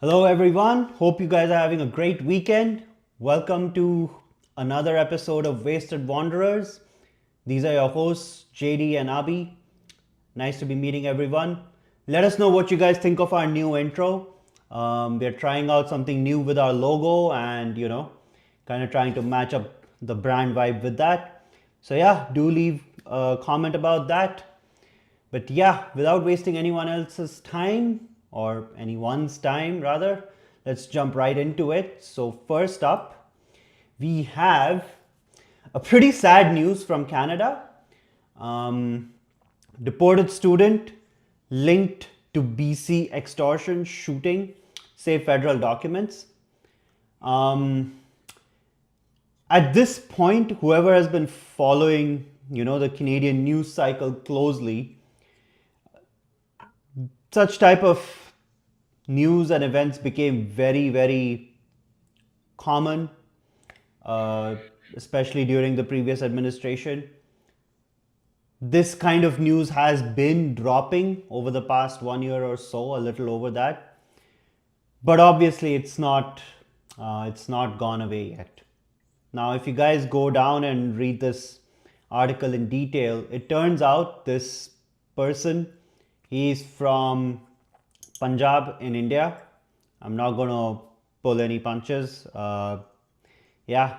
Hello everyone, hope you guys are having a great weekend. Welcome to another episode of Wasted Wanderers. These are your hosts, JD and Abi. Nice to be meeting everyone. Let us know what you guys think of our new intro. We're trying out something new with our logo and, kind of trying to match up the brand vibe with that. So yeah, do leave a comment about that. But yeah, without wasting anyone else's time, or anyone's time rather, let's jump right into it. So first up, we have a pretty sad news from Canada. Um, Deported student linked to BC extortion shooting, say federal documents. Um, at this point, whoever has been following, the Canadian news cycle closely, such type of news and events became very, very common, uh, especially during the previous administration. This kind of news has been dropping over the past 1 year or so, a little over that. But obviously, it's not gone away yet. Now, if you guys go down and read this article in detail, it turns out this person, he's from Punjab in India. I'm not going to pull any punches. Yeah,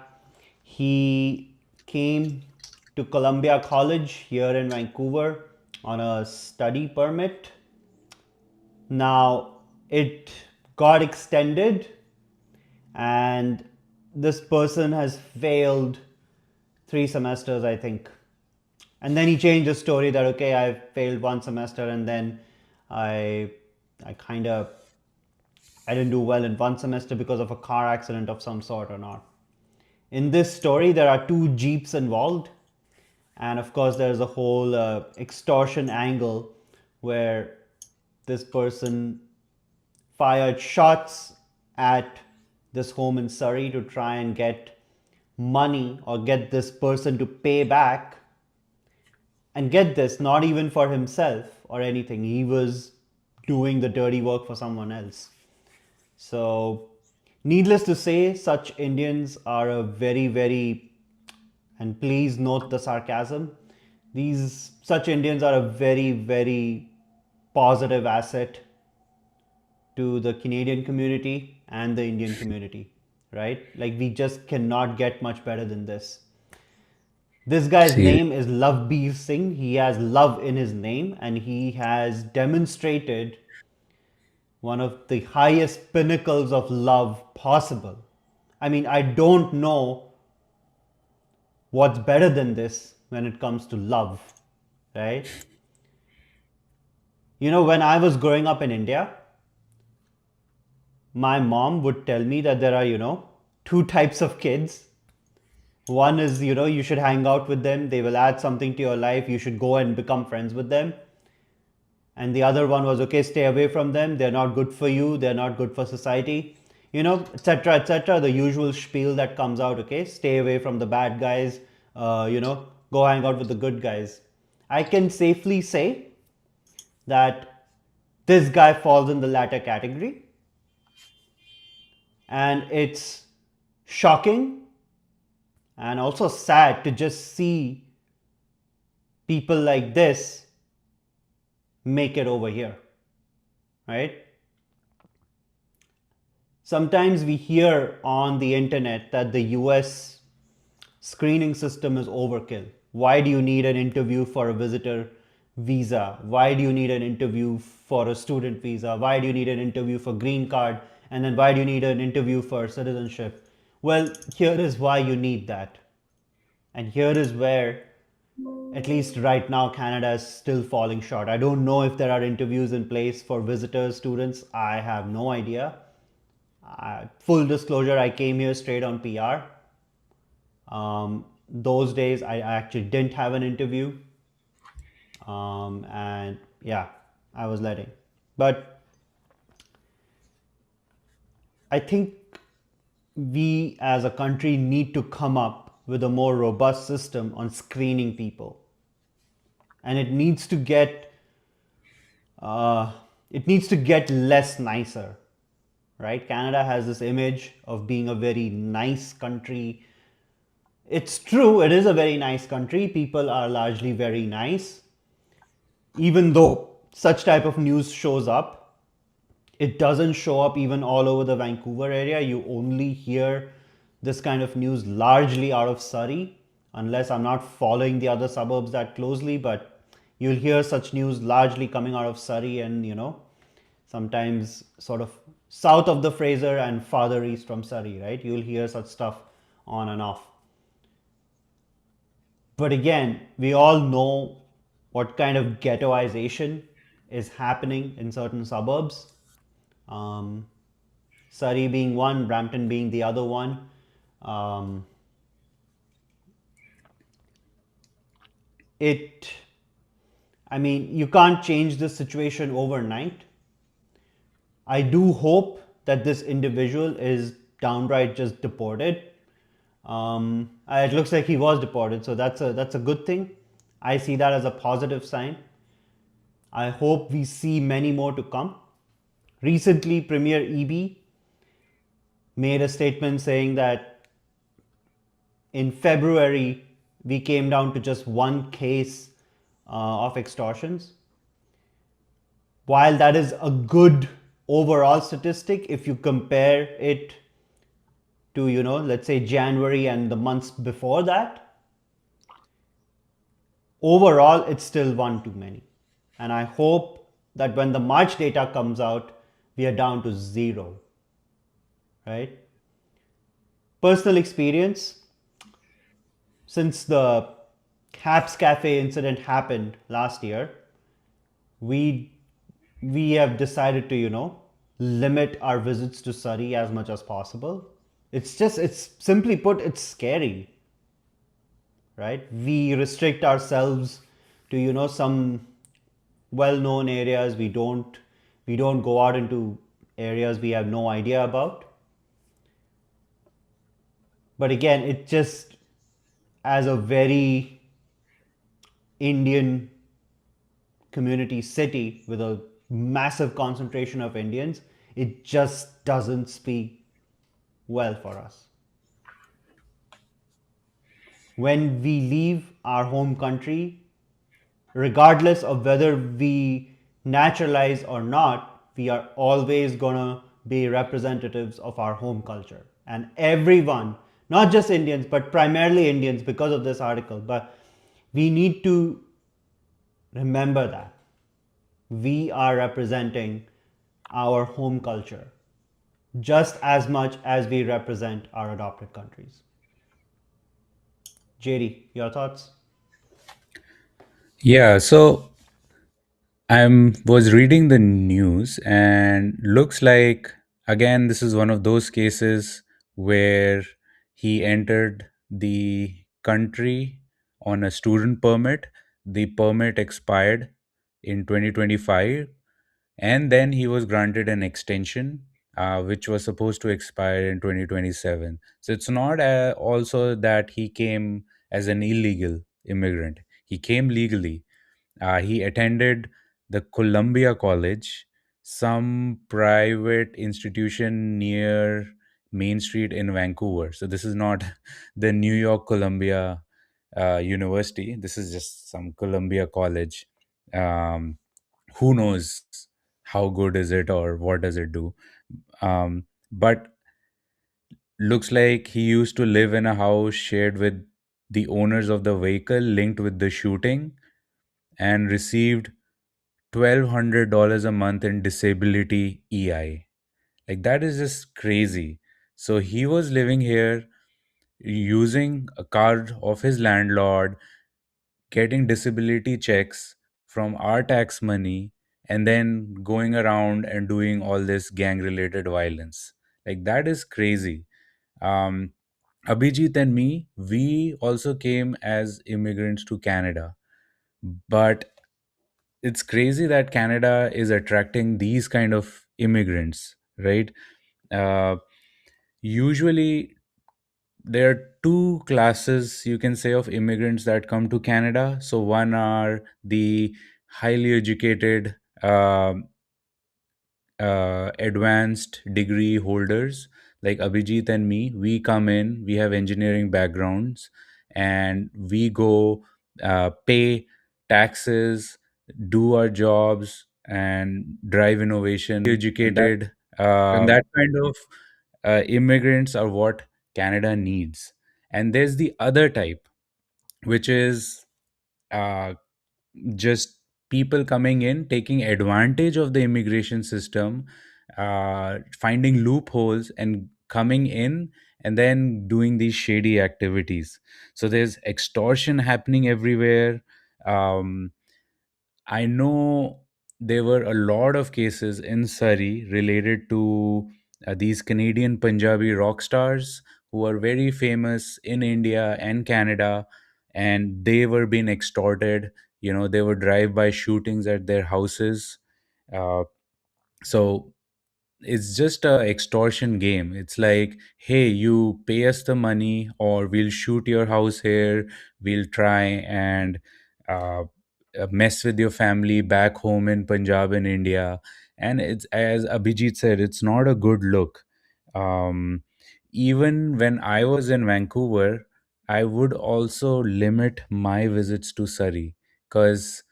he came to Columbia College here in Vancouver on a study permit. Now, it got extended, and this person has failed 3 semesters, I think. And then he changed the story that, okay, I failed 1 semester, and then I kind of I didn't do well in 1 semester because of a car accident of some sort or not. In this story, there are two jeeps involved, and of course, there's a whole extortion angle where this person fired shots at this home in Surrey to try and get money or get this person to pay back. And get this, not even for himself or anything. He was doing the dirty work for someone else. So, needless to say, such Indians are a very, very, and please note the sarcasm, such Indians are a very, very positive asset to the Canadian community and the Indian community, right? Like, we just cannot get much better than this. This guy's See, name is Lovebeer Singh. He has love in his name, and he has demonstrated one of the highest pinnacles of love possible. I mean, I don't know what's better than this when it comes to love, right? When I was growing up in India, my mom would tell me that there are, two types of kids. One is, you should hang out with them, they will add something to your life, you should go and become friends with them. And the other one was, okay, stay away from them, they're not good for you, they're not good for society, etc., etc. The usual spiel that comes out, okay, stay away from the bad guys, go hang out with the good guys. I can safely say that this guy falls in the latter category, and it's shocking and also sad to just see people like this make it over here, right? Sometimes we hear on the internet that the US screening system is overkill. Why do you need an interview for a visitor visa? Why do you need an interview for a student visa? Why do you need an interview for green card? And then why do you need an interview for citizenship? Well, here is why you need that. And here is where, at least right now, Canada is still falling short. I don't know if there are interviews in place for visitors, students. I have no idea. Full disclosure, I came here straight on PR. Those days, I actually didn't have an interview. And yeah, I was letting. But I think we as a country need to come up with a more robust system on screening people. And uh, it needs to get less nicer. right? Canada has this image of being a very nice country. It's true, it is a very nice country. People are largely very nice. Even though such type of news shows up, it doesn't show up even all over the Vancouver area. You only hear this kind of news largely out of Surrey, unless I'm not following the other suburbs that closely, but you'll hear such news largely coming out of Surrey and, sometimes sort of south of the Fraser and farther east from Surrey, right? You'll hear such stuff on and off. But again, we all know what kind of ghettoization is happening in certain suburbs. Um, Surrey being one, Brampton being the other one. Um, it, I mean, you can't change this situation overnight. I do hope that this individual is downright just deported. It looks like he was deported, so that's a good thing. I see that as a positive sign. I hope we see many more to come. Recently, Premier EB made a statement saying that in February we came down to just one case of extortions. While that is a good overall statistic, if you compare it to, let's say January and the months before that, overall it's still one too many. And I hope that when the March data comes out, we are down to zero, right? Personal experience, since the Caps Cafe incident happened last year, we we have decided to, limit our visits to Surrey as much as possible. It's simply put, it's scary, right? We restrict ourselves to, some well-known areas. We don't go out into areas we have no idea about. But again, it just, as a very Indian community city with a massive concentration of Indians, it just doesn't speak well for us. When we leave our home country, regardless of whether we naturalize or not, we are always gonna be representatives of our home culture. And everyone, not just Indians, but primarily Indians because of this article, but we need to remember that we are representing our home culture just as much as we represent our adopted countries. JD, your thoughts? Yeah, so I was reading the news and looks like again this is one of those cases where he entered the country on a student permit. The permit expired in 2025 and then he was granted an extension which was supposed to expire in 2027. So it's not also that he came as an illegal immigrant. He came legally. He attended the Columbia College, some private institution near Main Street in Vancouver. So this is not the New York Columbia University. This is just some Columbia College. Um, who knows how good is it or what does it do? But looks like he used to live in a house shared with the owners of the vehicle linked with the shooting and received $1,200 a month in disability EI. Like that is just crazy. So he was living here using a card of his landlord, getting disability checks from our tax money, and then going around and doing all this gang related violence. Like that is crazy. Um, Abhijit and me, we also came as immigrants to Canada. But it's crazy that Canada is attracting these kind of immigrants, right? Uh, Usually, there are two classes you can say of immigrants that come to Canada. So one are the highly educated advanced degree holders like Abhijit and me. We come in, we have engineering backgrounds, and we go pay taxes, do our jobs, and drive innovation. Educated, and that kind of immigrants are what Canada needs. And there's the other type, which is uh, just people coming in, taking advantage of the immigration system, finding loopholes and coming in and then doing these shady activities. So there's extortion happening everywhere. Um, I know there were a lot of cases in Surrey related to these Canadian Punjabi rock stars who are very famous in India and Canada, and they were being extorted. You know, there were drive-by shootings at their houses. Uh, so it's just a extortion game. It's like, hey, you pay us the money or we'll shoot your house here. We'll try and uh, mess with your family back home in Punjab in India. And it's, as Abhijit said, it's not a good look. um, Even when I was in Vancouver, I would also limit my visits to Surrey, because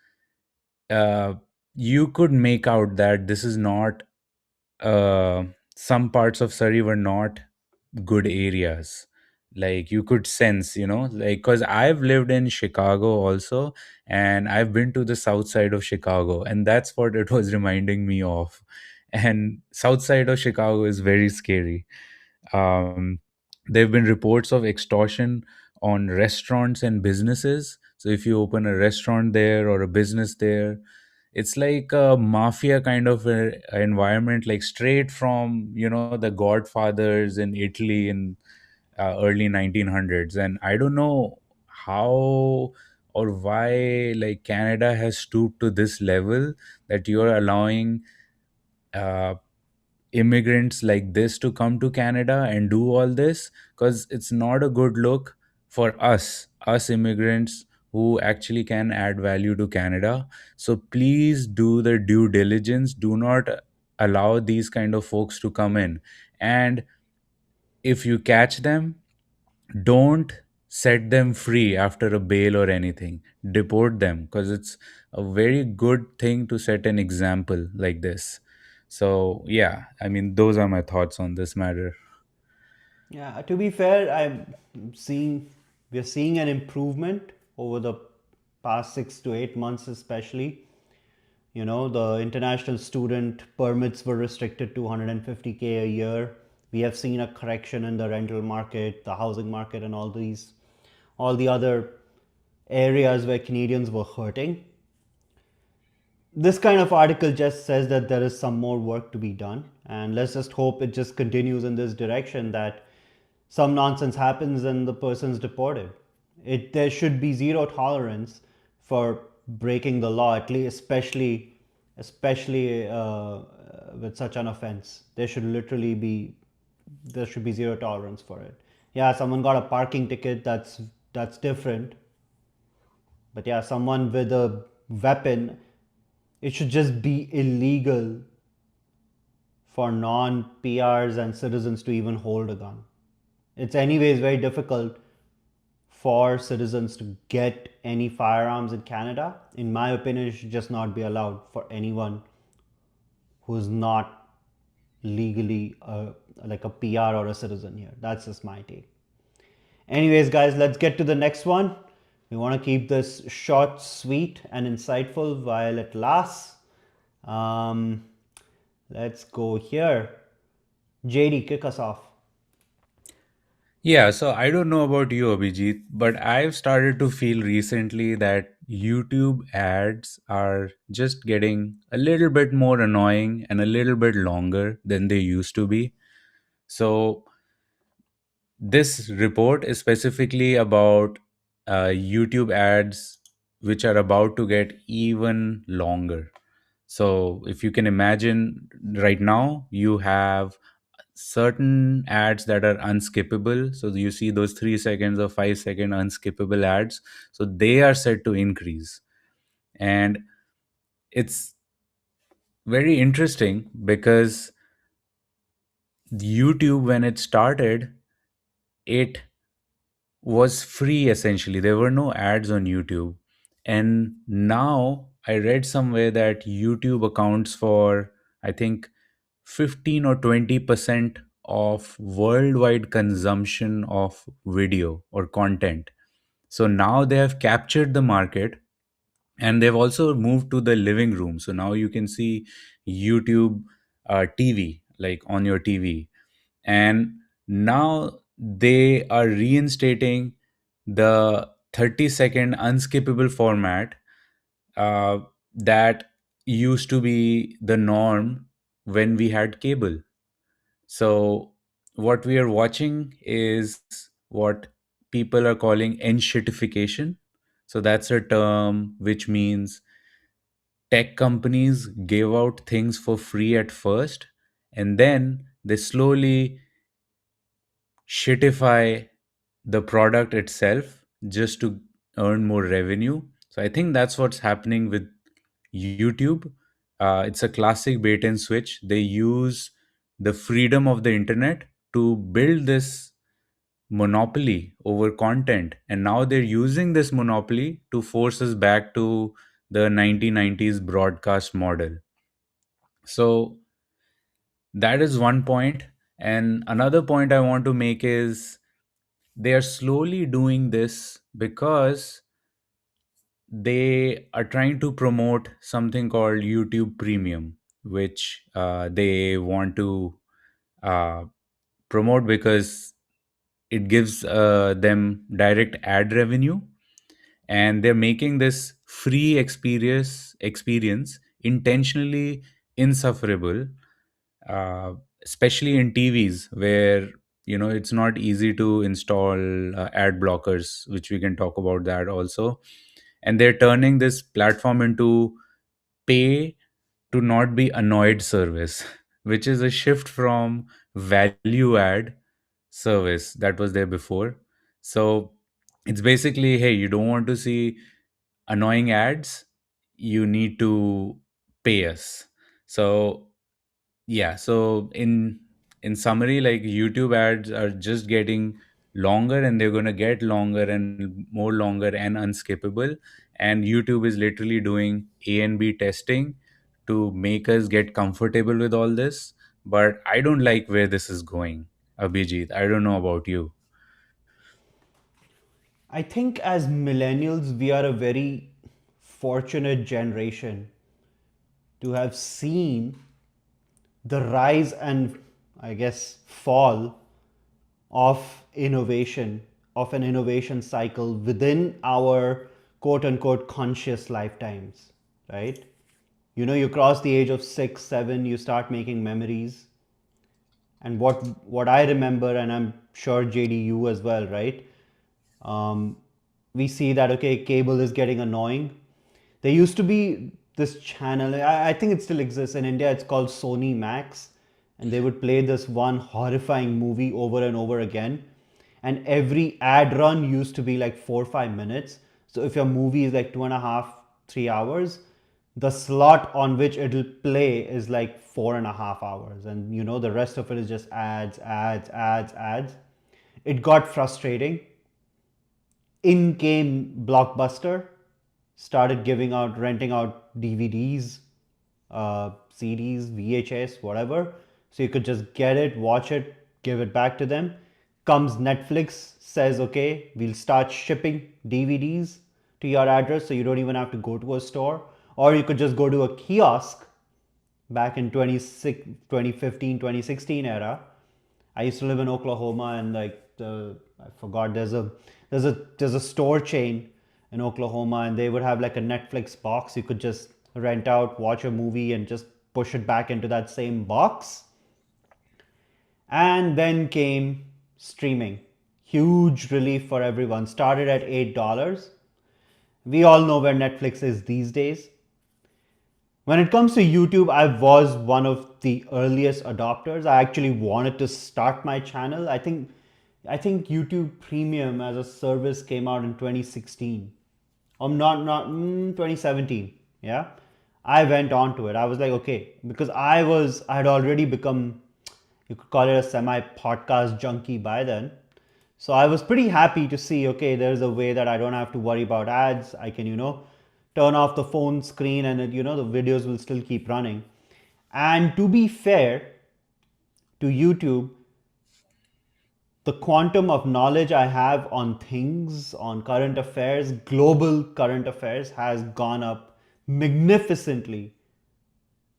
uh, you could make out that this is not uh, some parts of Surrey were not good areas. Like you could sense, like, because I've lived in Chicago also, and I've been to the south side of Chicago, and that's what it was reminding me of. And south side of Chicago is very scary. Um, there have been reports of extortion on restaurants and businesses. So if you open a restaurant there or a business there, it's like a mafia kind of environment, like straight from the Godfathers in Italy in early 1900s. And I don't know how or why like Canada has stooped to this level, that you're allowing uh, immigrants like this to come to Canada and do all this, because it's not a good look for us immigrants who actually can add value to Canada. So please do the due diligence. Do not allow these kind of folks to come in. And if you catch them, don't set them free after a bail or anything. Deport them, because it's a very good thing to set an example like this. So yeah, I mean, those are my thoughts on this matter. Yeah, to be fair, seeing we're seeing an improvement over the past 6 to 8 months, especially. The international student permits were restricted to 150K a year. We have seen a correction in the rental market, the housing market, and all the other areas where Canadians were hurting. This kind of article just says that there is some more work to be done, and let's just hope it just continues in this direction, that some nonsense happens and the person's deported. There should be zero tolerance for breaking the law, at least, especially with such an offense. There should be zero tolerance for it. Yeah, someone got a parking ticket, that's different. But yeah, someone with a weapon, it should just be illegal for non PRs and citizens to even hold a gun. It's anyways very difficult for citizens to get any firearms in Canada. In my opinion, it should just not be allowed for anyone who's not legally like a PR or a citizen here. That's just my take. Anyways, guys, let's get to the next one. We want to keep this short, sweet, and insightful while it lasts. Um, let's go here. JD, kick us off. Yeah, so I don't know about you, Abhijit, but I've started to feel recently that YouTube ads are just getting a little bit more annoying and a little bit longer than they used to be. So this report is specifically about YouTube ads, which are about to get even longer. So, if you can imagine, right now, you have certain ads that are unskippable. So, you see those 3 seconds or 5 second unskippable ads. So, they are set to increase. And it's very interesting because YouTube, when it started, it was free essentially. There were no ads on YouTube. And now I read somewhere that YouTube accounts for, I think, 15 or 20% of worldwide consumption of video or content. So now they have captured the market, and they've also moved to the living room. So now you can see YouTube TV, like on your TV. And now they are reinstating the 30-second unskippable format uh, that used to be the norm when we had cable. So what we are watching is what people are calling enshittification. So that's a term which means tech companies gave out things for free at first, and then they slowly shitify the product itself just to earn more revenue. So I think that's what's happening with YouTube. It's a classic bait and switch. They use the freedom of the internet to build this monopoly over content, and now they're using this monopoly to force us back to the 1990s broadcast model. So that is one point. And another point I want to make is they are slowly doing this because they are trying to promote something called YouTube Premium, which they want to uh, promote because it gives them direct ad revenue, and they're making this free experience intentionally insufferable, uh, especially in TVs where it's not easy to install ad blockers, which we can talk about that also. And they're turning this platform into pay to not be annoyed service, which is a shift from value add service that was there before. So it's basically, hey, you don't want to see annoying ads, you need to pay us. So yeah, so in summary, like YouTube ads are just getting longer, and they're going to get longer and more longer and unskippable. And YouTube is literally doing A and B testing to make us get comfortable with all this. But I don't like where this is going, Abhijit. I don't know about you. I think as millennials, we are a very fortunate generation to have seen the rise and, I guess, fall of innovation, of an innovation cycle within our quote unquote conscious lifetimes, right? You cross the age of 6, 7, you start making memories. And what I remember, and I'm sure JDU as well, right? Um, we see that okay, cable is getting annoying. There used to be this channel. I think it still exists in India. It's called Sony Max, and they would play this one horrifying movie over and over again. And every ad run used to be like 4 or 5 minutes. So if your movie is like 2.5, 3 hours, the slot on which it'll play is like 4.5 hours, and the rest of it is just ads, ads, ads, ads. It got frustrating. In came Blockbuster, started giving out, renting out DVDs, CDs, VHS, whatever. So you could just get it, watch it, give it back to them. Comes Netflix, says, okay, we'll start shipping DVDs to your address so you don't even have to go to a store. Or you could just go to a kiosk back in 2015, 2016 era. I used to live in Oklahoma, and I forgot, there's a store chain in Oklahoma, and they would have like a Netflix box you could just rent out, watch a movie, and just push it back into that same box. And then came streaming. Huge relief for everyone. Started at $8. We all know where Netflix is these days. When it comes to YouTube, I was one of the earliest adopters. I actually wanted to start my channel. I think YouTube Premium as a service came out in 2016. Not 2017. Yeah. I went on to it. I was like, okay, because I had already become, you could call it a semi podcast junkie by then. So I was pretty happy to see, okay, there's a way that I don't have to worry about ads. I can, turn off the phone screen and, the videos will still keep running. And to be fair to YouTube, the quantum of knowledge I have on things, on current affairs, global current affairs, has gone up magnificently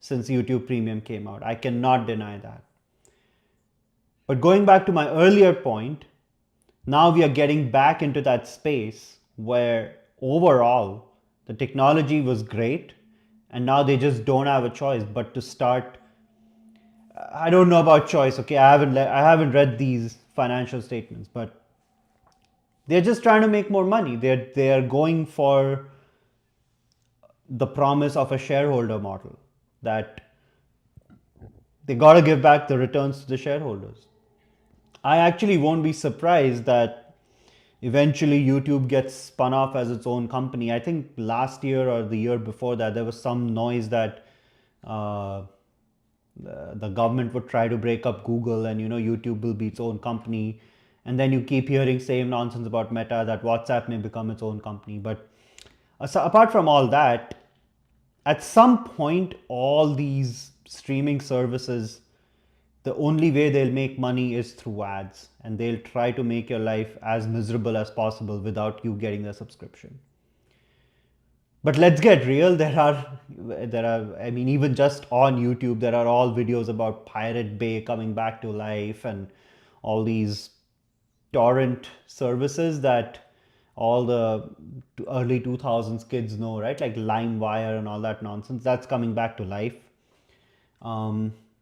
since YouTube Premium came out. I cannot deny that. But going back to my earlier point, now we are getting back into that space where overall the technology was great and now they just don't have a choice but to start. I don't know about choice, okay? I haven't read these financial statements, but they're just trying to make more money. They're going for the promise of a shareholder model that they got to give back the returns to the shareholders. I actually won't be surprised that eventually YouTube gets spun off as its own company. I think last year or the year before that, there was some noise that uh, the government would try to break up Google and YouTube will be its own company. And then you keep hearing same nonsense about Meta that WhatsApp may become its own company. But so apart from all that, at some point, all these streaming services, the only way they'll make money is through ads, and they'll try to make your life as miserable as possible without you getting the subscription. But let's get real. I mean, even just on YouTube, there are all videos about Pirate Bay coming back to life and all these torrent services that all the early 2000s kids know, right? Like LimeWire and all that nonsense. That's coming back to life.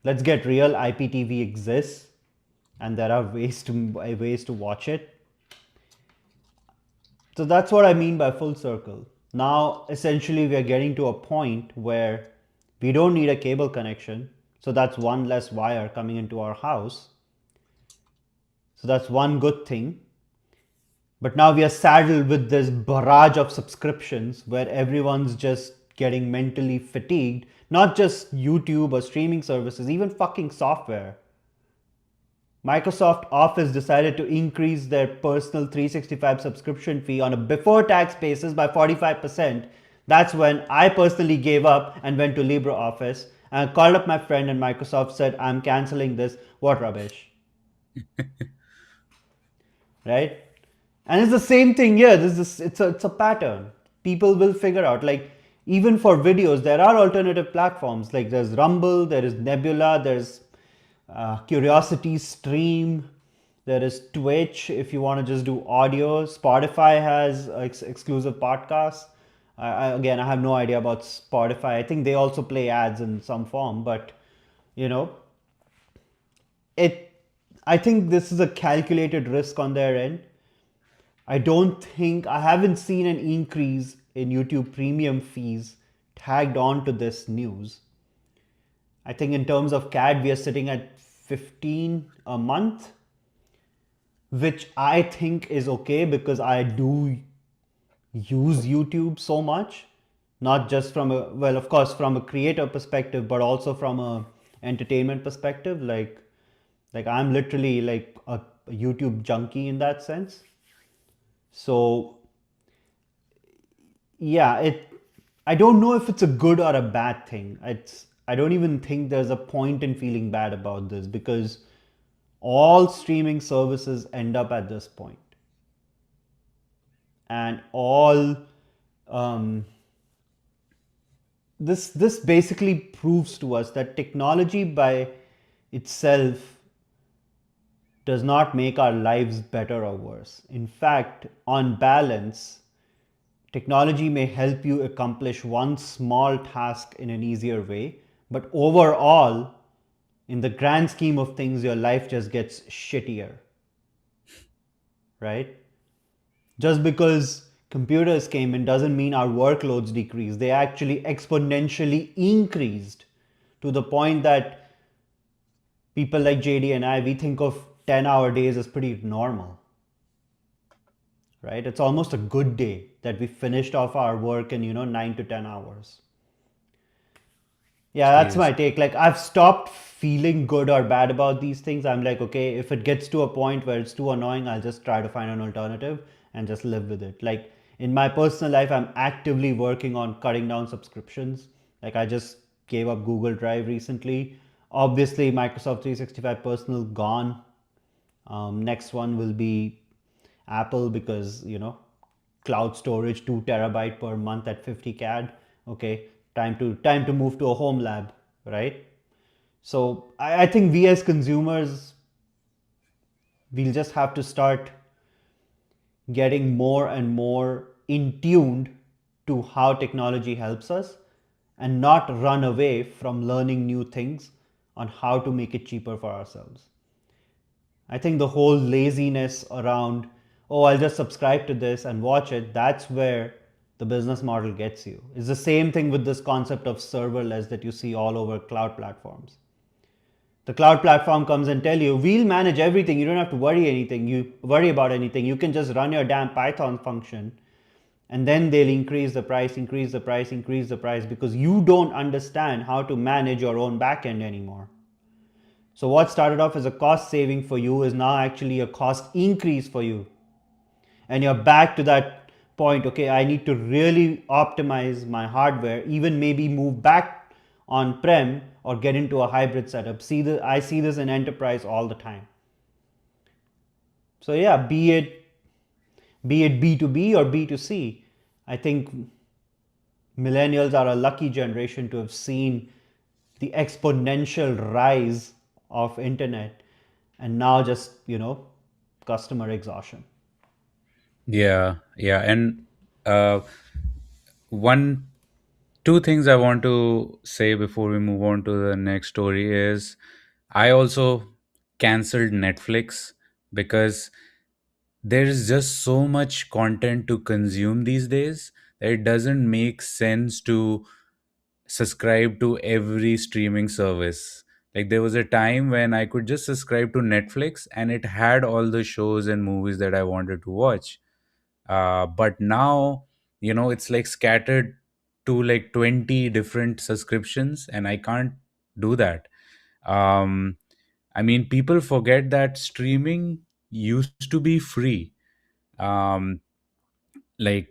Let's get real. IPTV exists, and there are ways to watch it. So that's what I mean by full circle. Now, essentially, we are getting to a point where we don't need a cable connection. So that's one less wire coming into our house. So that's one good thing. But now we are saddled with this barrage of subscriptions where everyone's just getting mentally fatigued. Not just YouTube or streaming services, even fucking software. Microsoft Office decided to increase their personal 365 subscription fee on a before tax basis by 45%. That's when I personally gave up and went to LibreOffice. And I called up my friend and Microsoft said, I'm canceling this. What rubbish. Right? And it's the same thing here. It's a pattern. People will figure out. Like, even for videos, there are alternative platforms. Like, there's Rumble, there is Nebula, there's Curiosity Stream, there is Twitch if you want to just do audio. Spotify has exclusive podcasts. Again, I have no idea about Spotify. I think they also play ads in some form, but you know, it. I think this is a calculated risk on their end. I haven't seen an increase in YouTube premium fees tagged on to this news. I think in terms of CAD, we are sitting at 15 a month, which I think is okay because I do use YouTube so much, not just of course, from a creator perspective, but also from a entertainment perspective. Like I'm literally like a YouTube junkie in that sense. So yeah, I don't know if it's a good or a bad thing. I don't even think there's a point in feeling bad about this because all streaming services end up at this point. And all this basically proves to us that technology by itself does not make our lives better or worse. In fact, on balance, technology may help you accomplish one small task in an easier way, but overall, in the grand scheme of things, your life just gets shittier, right? Just because computers came in doesn't mean our workloads decreased. They actually exponentially increased to the point that people like JD and I, we think of 10-hour days as pretty normal, right? It's almost a good day that we finished off our work in, 9 to 10 hours. Yeah, that's my Jeez. take. Like, I've stopped feeling good or bad about these things. I'm like, okay, if it gets to a point where it's too annoying, I'll just try to find an alternative and just live with it. Like, in my personal life, I'm actively working on cutting down subscriptions. Like, I just gave up Google Drive recently. Obviously, Microsoft 365 Personal gone. Next one will be Apple because, cloud storage 2 terabyte per month at 50 CAD. Okay, time to move to a home lab, right? So I think we as consumers, we'll just have to start getting more and more in tuned to how technology helps us and not run away from learning new things on how to make it cheaper for ourselves. I think the whole laziness around, oh, I'll just subscribe to this and watch it, that's where the business model gets you. It's the same thing with this concept of serverless that you see all over cloud platforms. The cloud platform comes and tell you, we'll manage everything. You don't have to worry about anything. You can just run your damn Python function and then they'll increase the price, increase the price, increase the price because you don't understand how to manage your own backend anymore. So what started off as a cost saving for you is now actually a cost increase for you. And you're back to that point, okay, I need to really optimize my hardware, even maybe move back on prem or get into a hybrid setup. I see this in enterprise all the time. So yeah, be it B2B or B2C, I think millennials are a lucky generation to have seen the exponential rise of internet and now just, customer exhaustion. Yeah, yeah. And uh, one, two things I want to say before we move on to the next story is I also canceled Netflix because there is just so much content to consume these days that it doesn't make sense to subscribe to every streaming service. Like there was a time when I could just subscribe to Netflix and it had all the shows and movies that I wanted to watch. But now, it's like scattered to like 20 different subscriptions, and I can't do that. Um, I mean, people forget that streaming used to be free. Um, like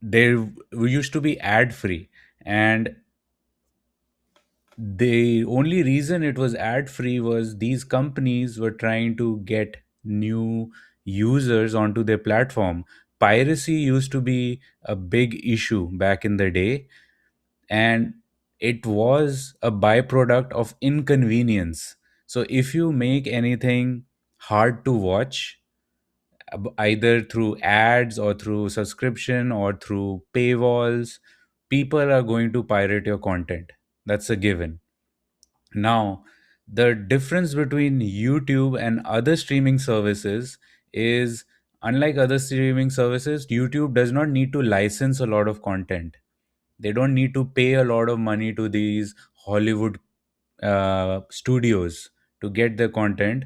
there used to be ad free, and the only reason it was ad free was these companies were trying to get new users onto their platform. Piracy used to be a big issue back in the day, and it was a byproduct of inconvenience. So if you make anything hard to watch, either through ads or through subscription or through paywalls, people are going to pirate your content. That's a given. Now, the difference between YouTube and other streaming services is, unlike other streaming services, YouTube does not need to license a lot of content. They don't need to pay a lot of money to these Hollywood studios to get the content.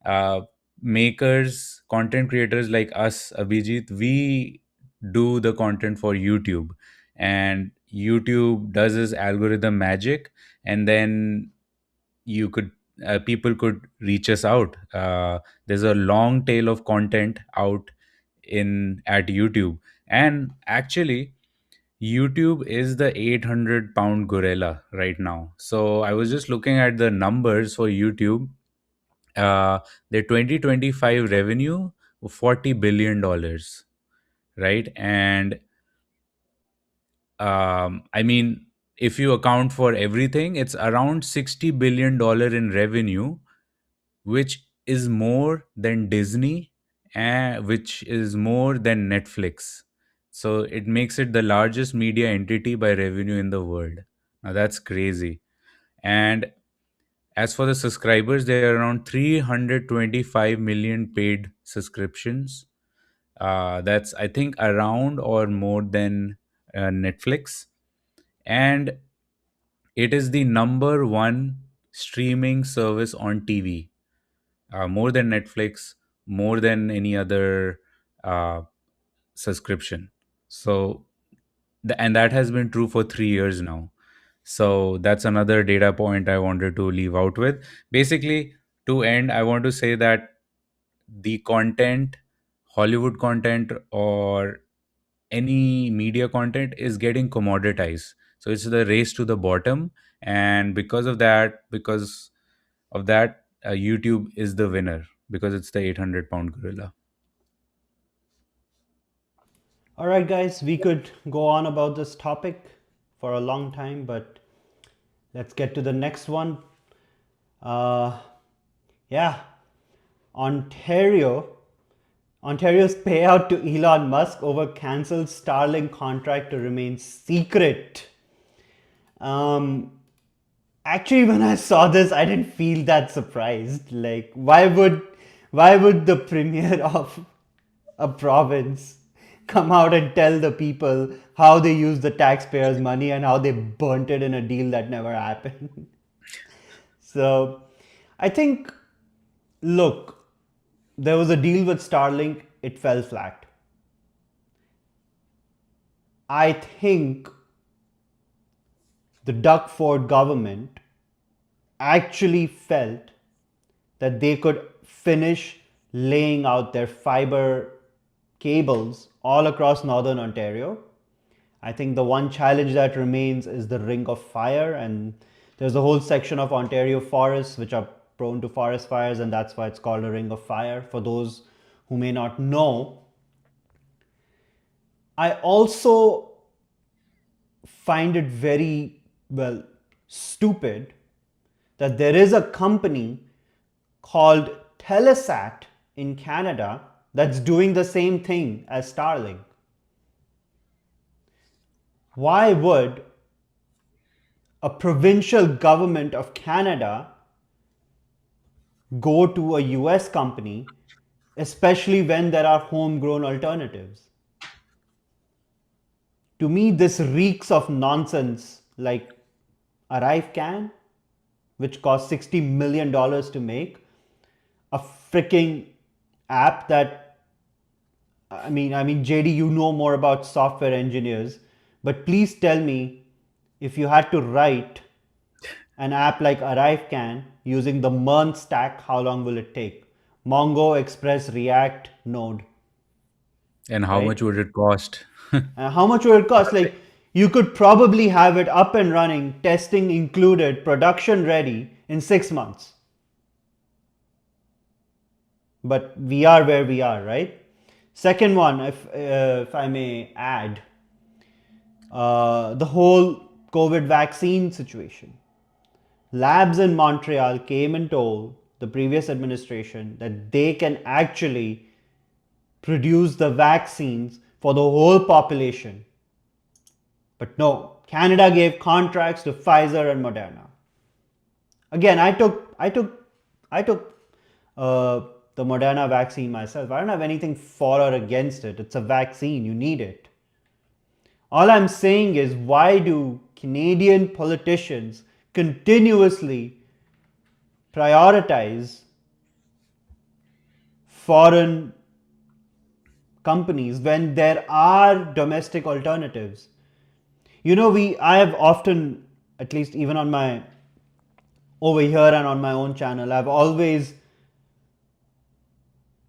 Uh, Makers, content creators like us, Abhijit, we do the content for YouTube, and YouTube does this algorithm magic, and then you could people could reach us out. There's a long tail of content out in at YouTube, and actually YouTube is the 800-pound gorilla right now. So I was just looking at the numbers for YouTube. Uh, their 2025 revenue, $40 billion, right? And I mean, if you account for everything, it's around $60 billion in revenue, which is more than Disney, and which is more than Netflix. So it makes it the largest media entity by revenue in the world. Now that's crazy. And as for the subscribers, there are around 325 million paid subscriptions. That's, I think, around or more than Netflix. And it is the number one streaming service on TV, more than Netflix, more than any other uh, subscription. So, and that has been true for 3 years now. So that's another data point I wanted to leave out with. Basically, to end, I want to say that the content, Hollywood content, or any media content is getting commoditized. So it's the race to the bottom. And because of that, YouTube is the winner because it's the 800-pound gorilla. All right, guys, we could go on about this topic for a long time, but let's get to the next one. Uh, yeah, Ontario. Ontario's payout to Elon Musk over cancelled Starlink contract to remain secret. Um, Actually, when I saw this, I didn't feel that surprised. Like, why would the premier of a province come out and tell the people how they use the taxpayers' money and how they burnt it in a deal that never happened? So, I think, look, there was a deal with Starlink, it fell flat. I think the Doug Ford government actually felt that they could finish laying out their fiber cables all across northern Ontario. I think the one challenge that remains is the ring of fire, and there's a whole section of Ontario forests which are prone to forest fires, and that's why it's called a ring of fire. For those who may not know, I also find it very, well, stupid that there is a company called Telesat in Canada that's doing the same thing as Starlink. Why would a provincial government of Canada go to a US company, especially when there are homegrown alternatives? To me, this reeks of nonsense like Arrive Can, which cost $60 million to make, a freaking app that, JD, you know more about software engineers, but please tell me, if you had to write an app like Arrive Can using the MERN stack, how long will it take? Mongo, Express, React, Node, And how right? much would it cost? How much will it cost? Like, you could probably have it up and running, testing included, production ready in 6 months. But we are where we are, right? Second one, if I may add, the whole COVID vaccine situation. Labs in Montreal came and told the previous administration that they can actually produce the vaccines for the whole population. But no, Canada gave contracts to Pfizer and Moderna. Again, I took the Moderna vaccine myself. I don't have anything for or against it. It's a vaccine. You need it. All I'm saying is, why do Canadian politicians continuously prioritize foreign companies when there are domestic alternatives? I have often, at least even on my over here and on my own channel, I've always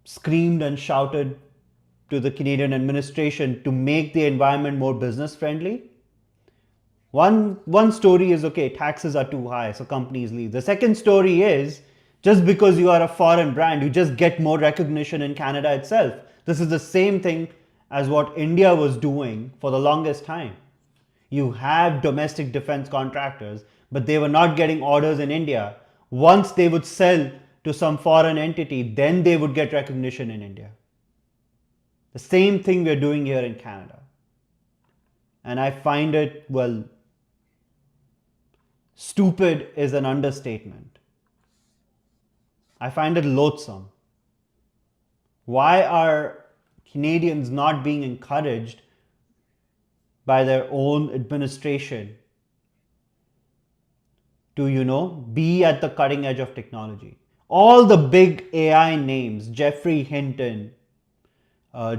screamed and shouted to the Canadian administration to make the environment more business friendly. One story is, okay, taxes are too high, so companies leave. The second story is, just because you are a foreign brand, you just get more recognition in Canada itself. This is the same thing as what India was doing for the longest time. You have domestic defense contractors, but they were not getting orders in India. Once they would sell to some foreign entity, then they would get recognition in India. The same thing we're doing here in Canada. And I find it, well, stupid is an understatement. I find it loathsome. Why are Canadians not being encouraged by their own administration to, be at the cutting edge of technology? All the big AI names, Jeffrey Hinton,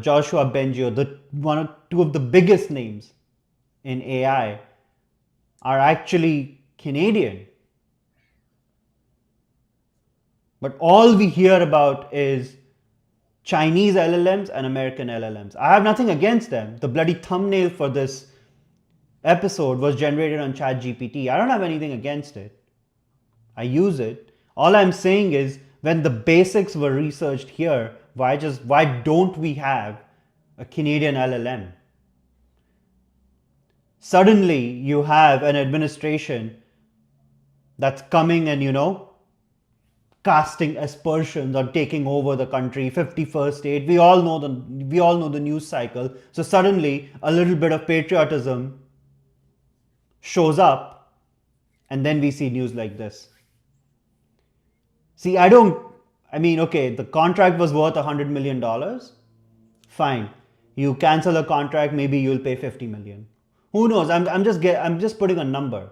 Joshua Bengio, two of the biggest names in AI, are actually Canadian. But all we hear about is Chinese LLMs and American LLMs. I have nothing against them. The bloody thumbnail for this episode was generated on ChatGPT. I don't have anything against it. I use it. All I'm saying is when the basics were researched here, why don't we have a Canadian LLM? Suddenly you have an administration that's coming and casting aspersions or taking over the country 51st state. We all know the news cycle. So suddenly a little bit of patriotism shows up, and then we see news like this. See, okay, the contract was worth $100 million. Fine. You cancel a contract, maybe you'll pay 50 million. Who knows? I'm just putting a number.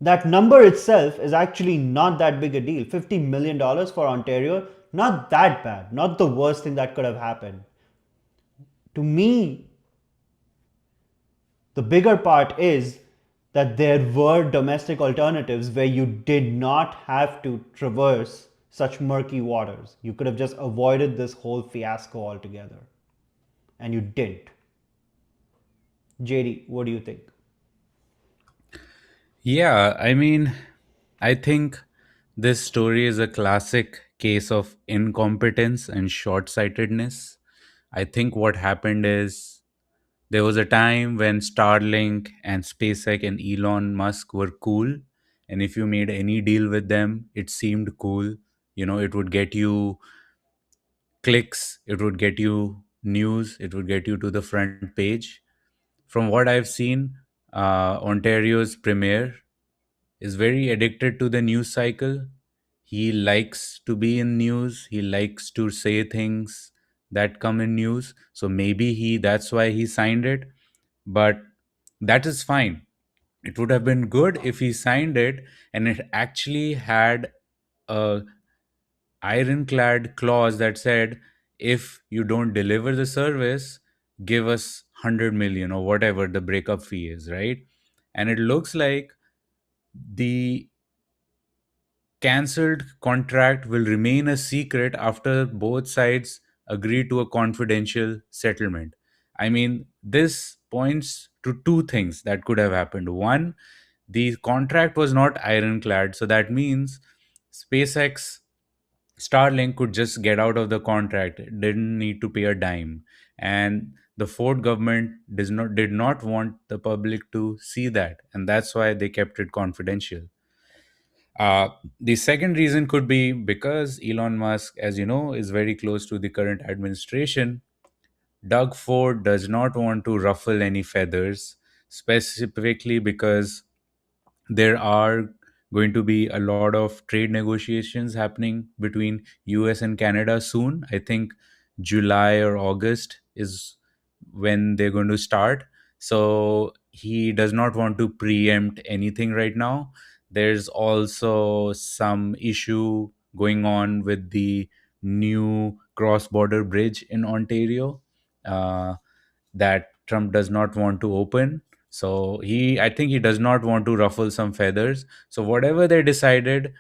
That number itself is actually not that big a deal. $50 million for Ontario, not that bad. Not the worst thing that could have happened. To me, the bigger part is that there were domestic alternatives where you did not have to traverse such murky waters. You could have just avoided this whole fiasco altogether. And you didn't. JD, what do you think? Yeah, I mean, I think this story is a classic case of incompetence and short sightedness. I think what happened is there was a time when Starlink and SpaceX and Elon Musk were cool. And if you made any deal with them, it seemed cool. It would get you clicks, it would get you news, it would get you to the front page. From what I've seen, Ontario's premier is very addicted to the news cycle. He likes to be in news. He likes to say things that come in news. So maybe that's why he signed it. But that is fine. It would have been good if he signed it and it actually had a ironclad clause that said, if you don't deliver the service, give us 100 million or whatever the breakup fee is, right? And it looks like the cancelled contract will remain a secret after both sides agree to a confidential settlement. I mean, this points to two things that could have happened. One, the contract was not ironclad, so that means SpaceX Starlink could just get out of the contract, didn't need to pay a dime. And the Ford government did not want the public to see that, and that's why they kept it confidential. Uh, the second reason could be because Elon Musk, as you know, is very close to the current administration. Doug Ford does not want to ruffle any feathers, specifically because there are going to be a lot of trade negotiations happening between US and Canada soon. I think July or August is when they're going to start. So he does not want to preempt anything right now. There's also some issue going on with the new cross border bridge in Ontario. Uh, that Trump does not want to open. So I think he does not want to ruffle some feathers. So whatever they decided,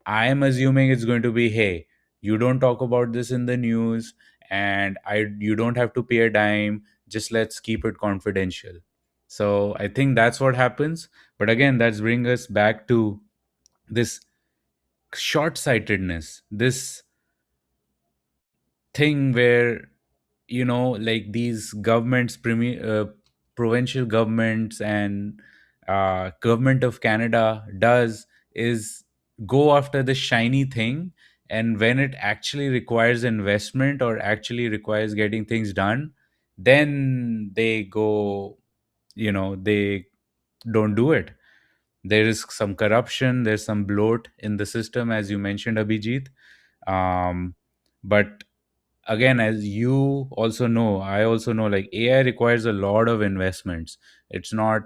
I am assuming it's going to be, hey, you don't talk about this in the news, and you don't have to pay a dime. Just let's keep it confidential. So I think that's what happens. But again, that's bring us back to this short-sightedness, this thing where like these provincial governments and government of Canada does is go after the shiny thing, and when it actually requires investment or actually requires getting things done, then they go, they don't do it. There is some corruption, there's some bloat in the system, as you mentioned, Abhijit. Um, but again, as you also know, I also know, like, AI requires a lot of investments. It's not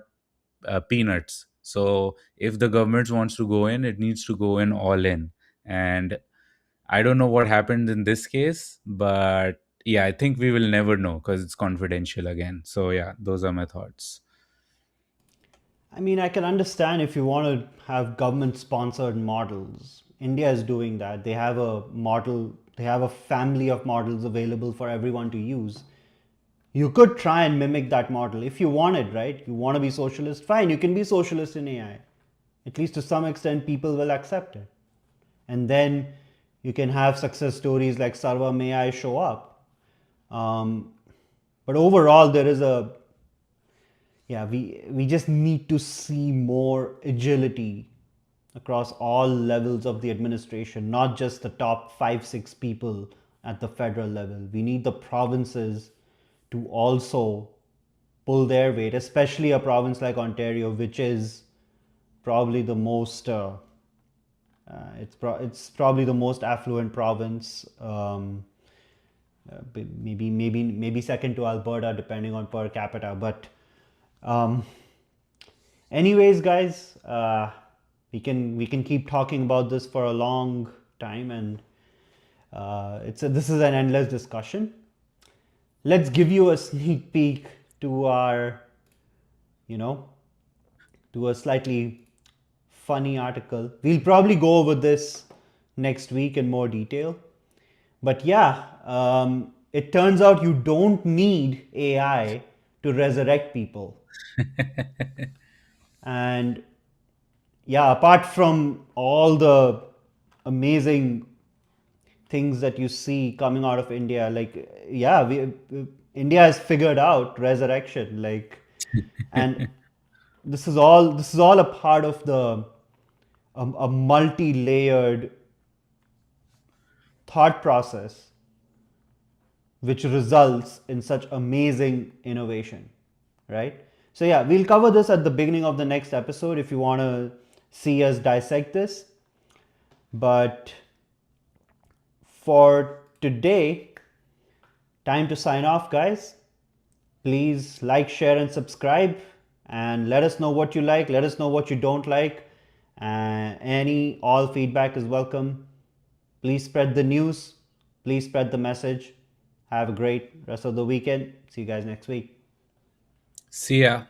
peanuts. So if the government wants to go in, it needs to go in all in. And I don't know what happened in this case, but yeah, I think we will never know because it's confidential again. So yeah, those are my thoughts. I mean, I can understand if you want to have government sponsored models. India is doing that. They have a model, they have a family of models available for everyone to use. You could try and mimic that model if you wanted, right? You want to be socialist, fine, you can be socialist in AI. At least to some extent, people will accept it. And then you can have success stories like Sarva May I show up. Um, but overall, there is a yeah, we just need to see more agility across all levels of the administration, not just the top 5 6 people at the federal level. We need the provinces to also pull their weight, especially a province like Ontario, which is probably the most it's probably the most affluent province, maybe second to Alberta, depending on per capita. But um, anyways, guys, we can keep talking about this for a long time, and this is an endless discussion. Let's give you a sneak peek to our, you know, to a slightly funny article. We'll probably go over this next week in more detail. But yeah, it turns out you don't need AI to resurrect people. And yeah, apart from all the amazing things that you see coming out of India, like yeah, India has figured out resurrection, like, and this is all a part of a multi-layered thought process which results in such amazing innovation, right? So yeah, we'll cover this at the beginning of the next episode if you want to see us dissect this. But for today, time to sign off, guys. Please like, share, and subscribe, and let us know what you like, let us know what you don't like. All feedback is welcome. Please spread the news, please spread the message. Have a great rest of the weekend. See you guys next week. See ya.